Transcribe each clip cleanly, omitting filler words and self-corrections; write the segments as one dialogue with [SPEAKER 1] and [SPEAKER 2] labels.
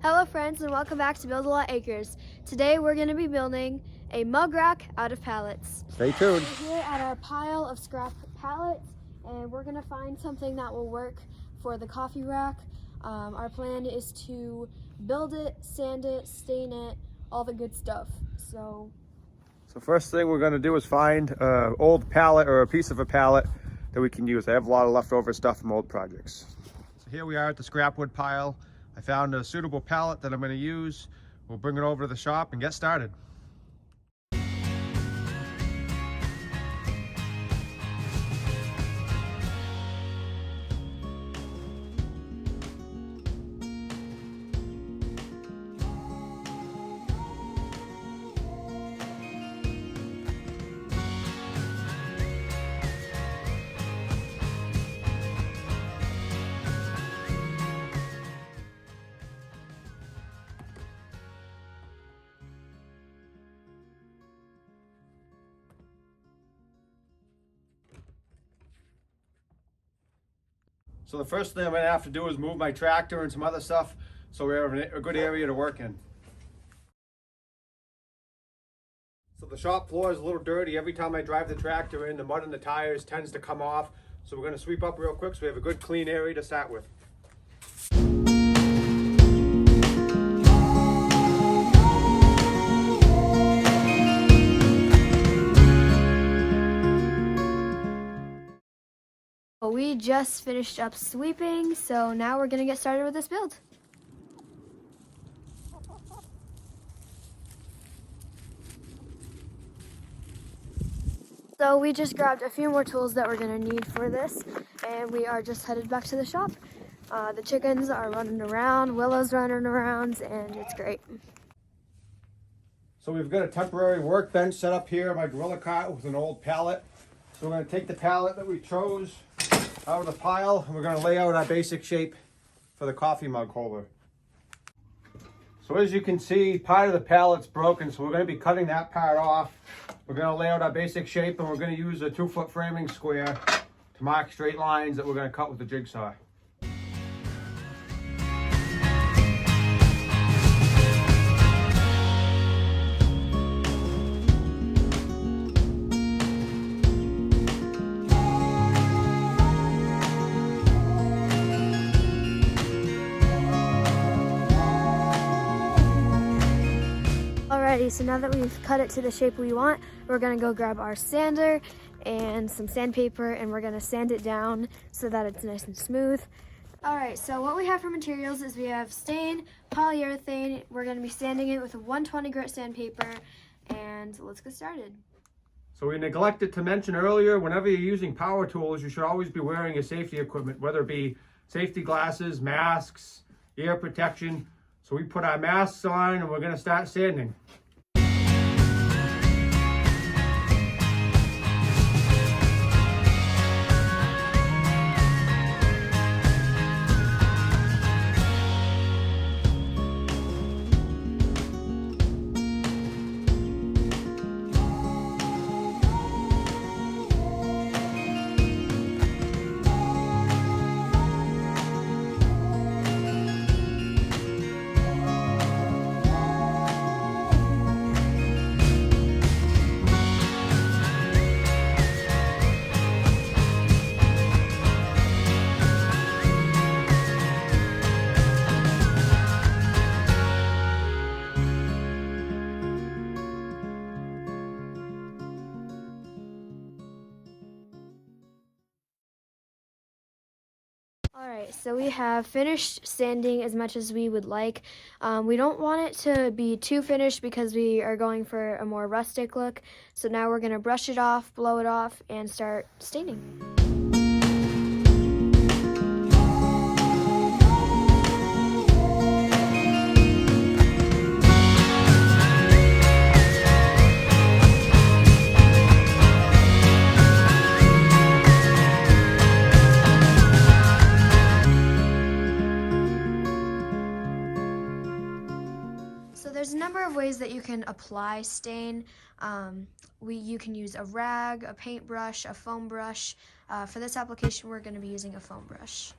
[SPEAKER 1] Hello friends and welcome back to Build a Lot Acres. Today we're going to be building a mug rack out of pallets.
[SPEAKER 2] Stay tuned.
[SPEAKER 1] We're here at our pile of scrap pallets and we're going to find something that will work for the coffee rack. Our plan is to build it, sand it, stain it, all the good stuff. So
[SPEAKER 2] first thing we're going to do is find an old pallet or a piece of a pallet that we can use. I have a lot of leftover stuff from old projects. So here we are at the scrap wood pile. I found a suitable pallet that I'm going to use. We'll bring it over to the shop and get started. So the first thing I'm going to have to do is move my tractor and some other stuff so we have a good area to work in. So the shop floor is a little dirty. Every time I drive the tractor in, the mud in the tires tends to come off. So we're going to sweep up real quick so we have a good clean area to start with.
[SPEAKER 1] we just finished up sweeping, so now we're going to get started with this build. So we just grabbed a few more tools that we're going to need for this, and we are just headed back to the shop. The chickens are running around, Willow's running around, and it's great.
[SPEAKER 2] So we've got a temporary workbench set up here, my gorilla cart with an old pallet. So we're going to take the pallet that we chose out of the pile and we're going to lay out our basic shape for the coffee mug holder. So as you can see, part of the pallet's broken, so we're going to be cutting that part off. We're going to lay out our basic shape and we're going to use a 2-foot framing square to mark straight lines that we're going to cut with the jigsaw.
[SPEAKER 1] Alrighty, so now that we've cut it to the shape we want, we're gonna go grab our sander and some sandpaper and we're gonna sand it down so that it's nice and smooth. Alright, so what we have for materials is we have stain, polyurethane. We're gonna be sanding it with a 120 grit sandpaper, and let's get started.
[SPEAKER 2] So we neglected to mention earlier, whenever you're using power tools, you should always be wearing your safety equipment, whether it be safety glasses, masks, ear protection. So we put our masks on and we're going to start sanding.
[SPEAKER 1] Alright, so we have finished sanding as much as we would like. We don't want it to be too finished because we are going for a more rustic look. So now we're going to brush it off, blow it off, and start staining. There's a number of ways that you can apply stain. You can use a rag, a paintbrush, a foam brush. For this application, we're going to be using a foam brush.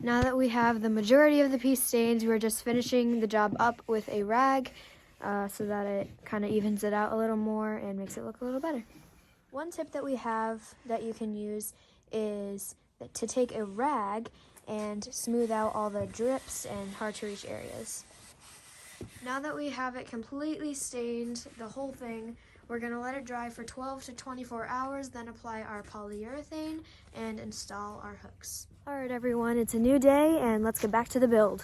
[SPEAKER 1] Now that we have the majority of the piece stained, we're just finishing the job up with a rag so that it kind of evens it out a little more and makes it look a little better. One tip that we have that you can use is to take a rag and smooth out all the drips and hard to reach areas. Now that we have it completely stained, the whole thing, we're going to let it dry for 12 to 24 hours, then apply our polyurethane and install our hooks. All right, everyone, it's a new day, and let's get back to the build.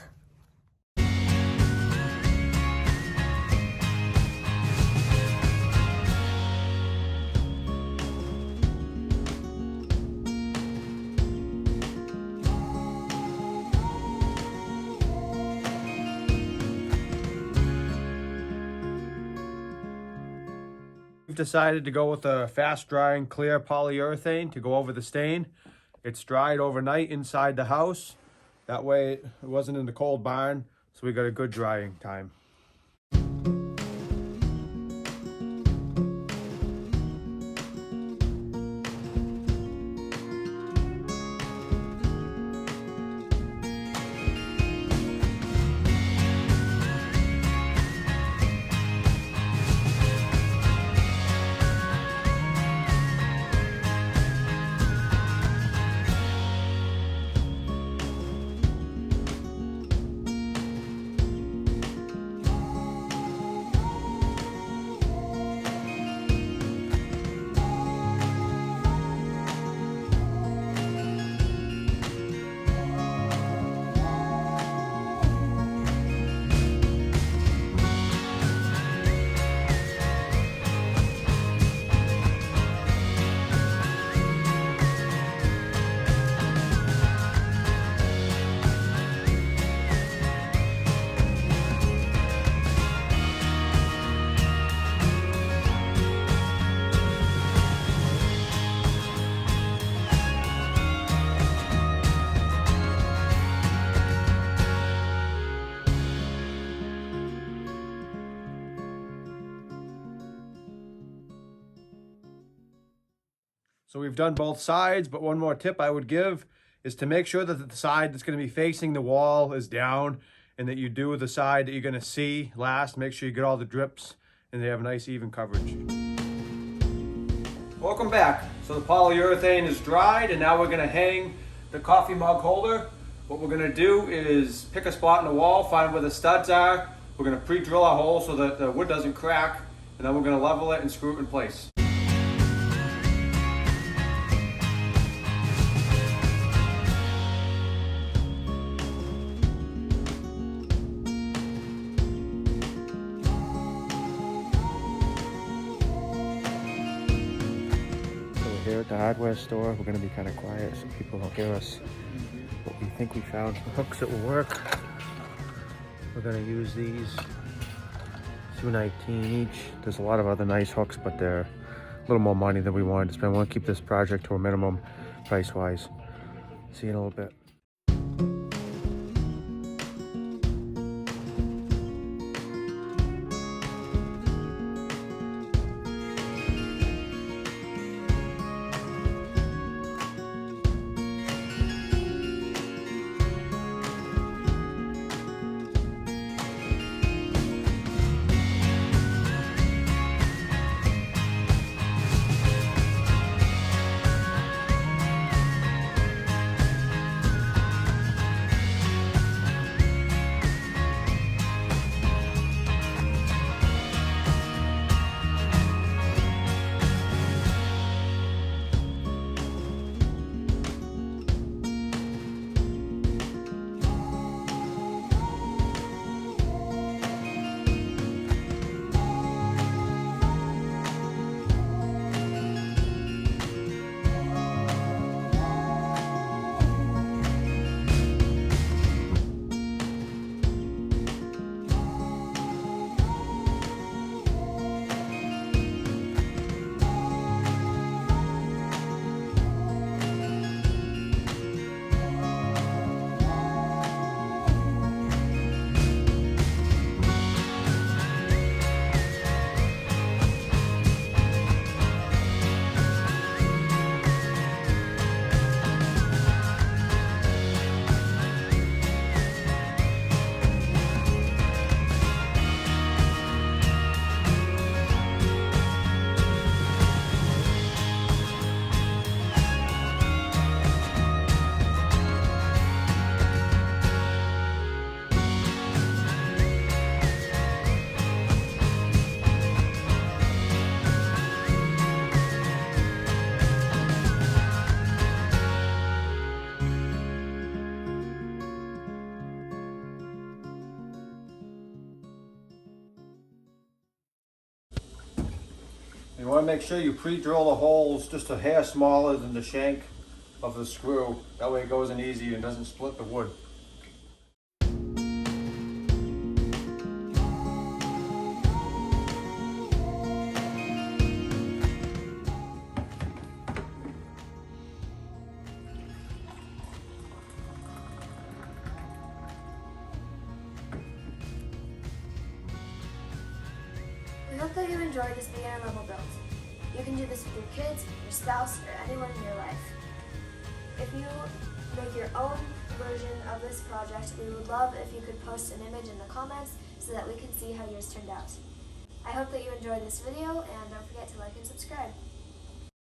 [SPEAKER 2] We've decided to go with a fast drying clear polyurethane to go over the stain. It's dried overnight inside the house. That way it wasn't in the cold barn, so we got a good drying time. So we've done both sides, but one more tip I would give is to make sure that the side that's going to be facing the wall is down, and that you do the side that you're going to see last. Make sure you get all the drips and they have a nice even coverage. Welcome back. So the polyurethane is dried, and now we're going to hang the coffee mug holder. What we're going to do is pick a spot in the wall, find where the studs are. We're going to pre-drill a hole so that the wood doesn't crack, and then we're going to level it and screw it in place.
[SPEAKER 3] Here at the hardware store, we're going to be kind of quiet so people don't hear us, but we think we found some hooks that will work. We're going to use these $2.19 each. There's a lot of other nice hooks, but they're a little more money than we wanted to spend. We want to keep this project to a minimum price wise. See you in a little bit.
[SPEAKER 2] You want to make sure you pre-drill the holes just a hair smaller than the shank of the screw. That way it goes in easy and doesn't split the wood.
[SPEAKER 1] We hope that you enjoyed this beginner level build. You can do this with your kids, your spouse, or anyone in your life. If you make your own version of this project, we would love if you could post an image in the comments so that we can see how yours turned out. I hope that you enjoyed this video, and don't forget to like and subscribe.